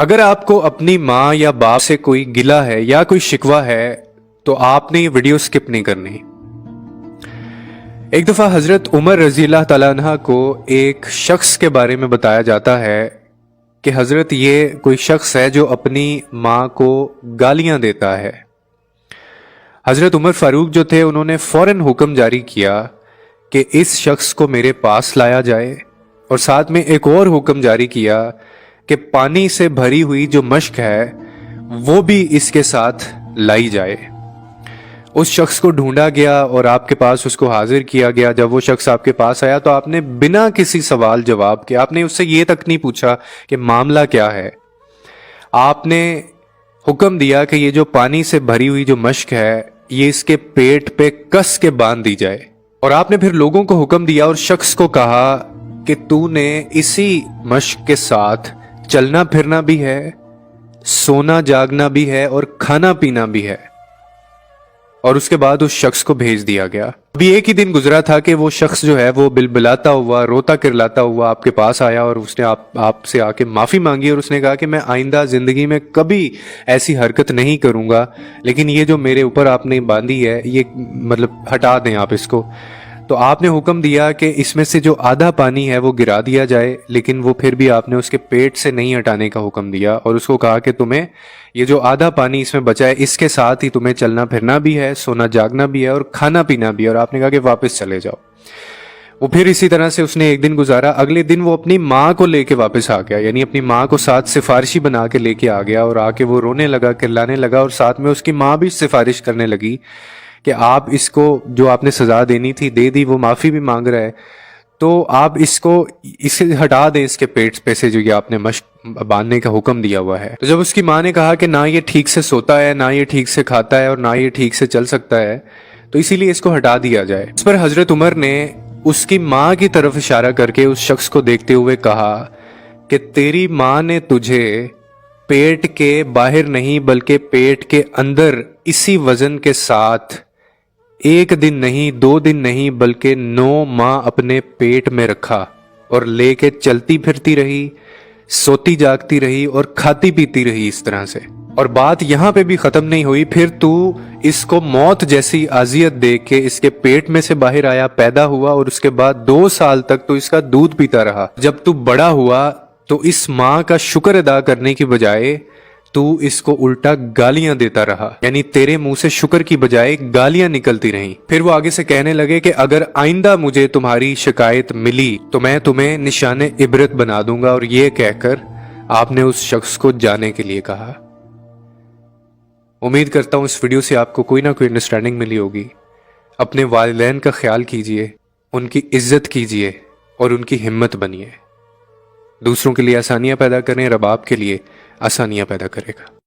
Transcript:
اگر آپ کو اپنی ماں یا باپ سے کوئی گلہ ہے یا کوئی شکوہ ہے تو آپ نے یہ ویڈیو سکپ نہیں کرنی۔ ایک دفعہ حضرت عمر رضی اللہ تعالیٰ عنہ کو ایک شخص کے بارے میں بتایا جاتا ہے کہ حضرت یہ کوئی شخص ہے جو اپنی ماں کو گالیاں دیتا ہے۔ حضرت عمر فاروق جو تھے انہوں نے فوراً حکم جاری کیا کہ اس شخص کو میرے پاس لایا جائے، اور ساتھ میں ایک اور حکم جاری کیا کہ پانی سے بھری ہوئی جو مشک ہے وہ بھی اس کے ساتھ لائی جائے۔ اس شخص کو ڈھونڈا گیا اور آپ کے پاس اس کو حاضر کیا گیا۔ جب وہ شخص آپ کے پاس آیا تو آپ نے بنا کسی سوال جواب کے، آپ نے اس سے یہ تک نہیں پوچھا کہ معاملہ کیا ہے، آپ نے حکم دیا کہ یہ جو پانی سے بھری ہوئی جو مشک ہے یہ اس کے پیٹ پہ کس کے باندھ دی جائے۔ اور آپ نے پھر لوگوں کو حکم دیا اور شخص کو کہا کہ تو نے اسی مشک کے ساتھ چلنا پھرنا بھی ہے، سونا جاگنا بھی ہے اور کھانا پینا بھی ہے۔ اور اس کے بعد اس شخص کو بھیج دیا گیا۔ ابھی ایک ہی دن گزرا تھا کہ وہ شخص جو ہے وہ بلبلاتا ہوا، روتا کرلاتا ہوا آپ کے پاس آیا اور اس نے آپ سے آ کے معافی مانگی، اور اس نے کہا کہ میں آئندہ زندگی میں کبھی ایسی حرکت نہیں کروں گا، لیکن یہ جو میرے اوپر آپ نے باندھی ہے یہ مطلب ہٹا دیں آپ اس کو۔ تو آپ نے حکم دیا کہ اس میں سے جو آدھا پانی ہے وہ گرا دیا جائے، لیکن وہ پھر بھی آپ نے اس کے پیٹ سے نہیں ہٹانے کا حکم دیا، اور اس کو کہا کہ تمہیں یہ جو آدھا پانی اس میں بچا ہے اس کے ساتھ ہی تمہیں چلنا پھرنا بھی ہے، سونا جاگنا بھی ہے اور کھانا پینا بھی ہے۔ اور آپ نے کہا کہ واپس چلے جاؤ۔ وہ پھر اسی طرح سے اس نے ایک دن گزارا۔ اگلے دن وہ اپنی ماں کو لے کے واپس آ گیا، یعنی اپنی ماں کو ساتھ سفارشی بنا کے لے کے آ گیا، اور آ کے وہ رونے لگا، کرلانے لگا، اور ساتھ میں اس کی ماں بھی سفارش کرنے لگی کہ آپ اس کو جو آپ نے سزا دینی تھی دے دی، وہ معافی بھی مانگ رہا ہے، تو آپ اس کو اسے ہٹا دیں اس کے پیٹ پہ سے جو یہ آپ نے مشق باندھنے کا حکم دیا ہوا ہے۔ تو جب اس کی ماں نے کہا کہ نہ یہ ٹھیک سے سوتا ہے، نہ یہ ٹھیک سے کھاتا ہے، اور نہ یہ ٹھیک سے چل سکتا ہے، تو اسی لیے اس کو ہٹا دیا جائے، اس پر حضرت عمر نے اس کی ماں کی طرف اشارہ کر کے اس شخص کو دیکھتے ہوئے کہا کہ تیری ماں نے تجھے پیٹ کے باہر نہیں بلکہ پیٹ کے اندر اسی وزن کے ساتھ ایک دن نہیں، 2 دن نہیں، بلکہ 9 ماہ اپنے پیٹ میں رکھا، اور لے کے چلتی پھرتی رہی، سوتی جاگتی رہی اور کھاتی پیتی رہی اس طرح سے۔ اور بات یہاں پہ بھی ختم نہیں ہوئی، پھر تو اس کو موت جیسی اذیت دے کے اس کے پیٹ میں سے باہر آیا، پیدا ہوا، اور اس کے بعد 2 سال تک تو اس کا دودھ پیتا رہا۔ جب تو بڑا ہوا تو اس ماں کا شکر ادا کرنے کی بجائے تو اس کو الٹا گالیاں دیتا رہا، یعنی تیرے منہ سے شکر کی بجائے گالیاں نکلتی رہیں۔ پھر وہ آگے سے کہنے لگے کہ اگر آئندہ مجھے تمہاری شکایت ملی تو میں تمہیں نشان عبرت بنا دوں گا، اور یہ کہہ کر آپ نے اس شخص کو جانے کے لیے کہا۔ امید کرتا ہوں اس ویڈیو سے آپ کو کوئی نہ کوئی انڈرسٹینڈنگ ملی ہوگی۔ اپنے والدین کا خیال کیجئے، ان کی عزت کیجئے اور ان کی ہمت بنیے۔ دوسروں کے لیے آسانیاں پیدا کریں، رب آپ کے لیے آسانیاں پیدا کرے گا۔